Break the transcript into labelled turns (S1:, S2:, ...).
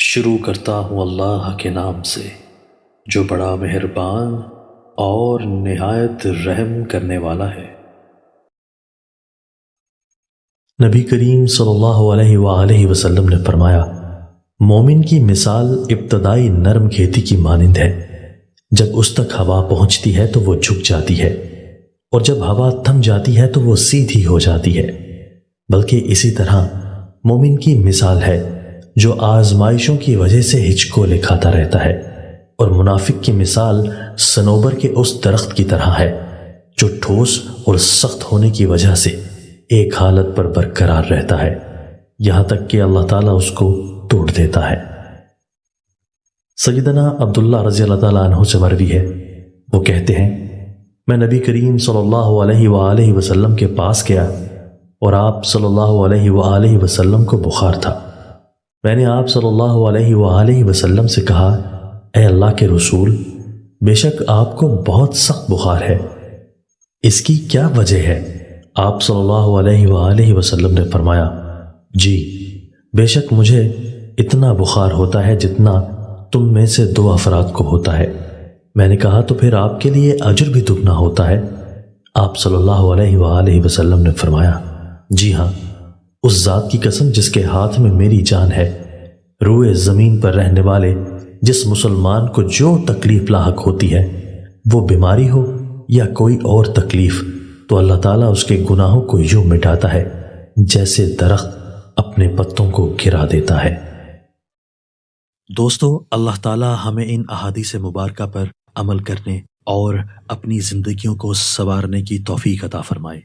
S1: شروع کرتا ہوں اللہ کے نام سے جو بڑا مہربان اور نہایت رحم کرنے والا ہے۔
S2: نبی کریم صلی اللہ علیہ وآلہ وسلم نے فرمایا، مومن کی مثال ابتدائی نرم کھیتی کی مانند ہے۔ جب اس تک ہوا پہنچتی ہے تو وہ جھک جاتی ہے، اور جب ہوا تھم جاتی ہے تو وہ سیدھی ہو جاتی ہے۔ بلکہ اسی طرح مومن کی مثال ہے جو آزمائشوں کی وجہ سے ہچکولے کھاتا رہتا ہے، اور منافق کی مثال صنوبر کے اس درخت کی طرح ہے جو ٹھوس اور سخت ہونے کی وجہ سے ایک حالت پر برقرار رہتا ہے یہاں تک کہ اللہ تعالیٰ اس کو توڑ دیتا ہے۔ سیدنا عبداللہ رضی اللہ تعالیٰ عنہ سے مروی ہے، وہ کہتے ہیں، میں نبی کریم صلی اللہ علیہ وآلہ وسلم کے پاس گیا اور آپ صلی اللہ علیہ وآلہ وسلم کو بخار تھا۔ میں نے آپ صلی اللہ علیہ وآلہ وسلم سے کہا، اے اللہ کے رسول، بے شک آپ کو بہت سخت بخار ہے، اس کی کیا وجہ ہے؟ آپ صلی اللہ علیہ وآلہ وسلم نے فرمایا، جی بے شک مجھے اتنا بخار ہوتا ہے جتنا تم میں سے 2 افراد کو ہوتا ہے۔ میں نے کہا تو پھر آپ کے لیے اجر بھی دگنا ہوتا ہے؟ آپ صلی اللہ علیہ وآلہ وسلم نے فرمایا، جی ہاں، اس ذات کی قسم جس کے ہاتھ میں میری جان ہے، روئے زمین پر رہنے والے جس مسلمان کو جو تکلیف لاحق ہوتی ہے، وہ بیماری ہو یا کوئی اور تکلیف، تو اللہ تعالیٰ اس کے گناہوں کو یوں مٹاتا ہے جیسے درخت اپنے پتوں کو گرا دیتا ہے۔ دوستو، اللہ تعالیٰ ہمیں ان احادیث مبارکہ پر عمل کرنے اور اپنی زندگیوں کو سنوارنے کی توفیق عطا فرمائے۔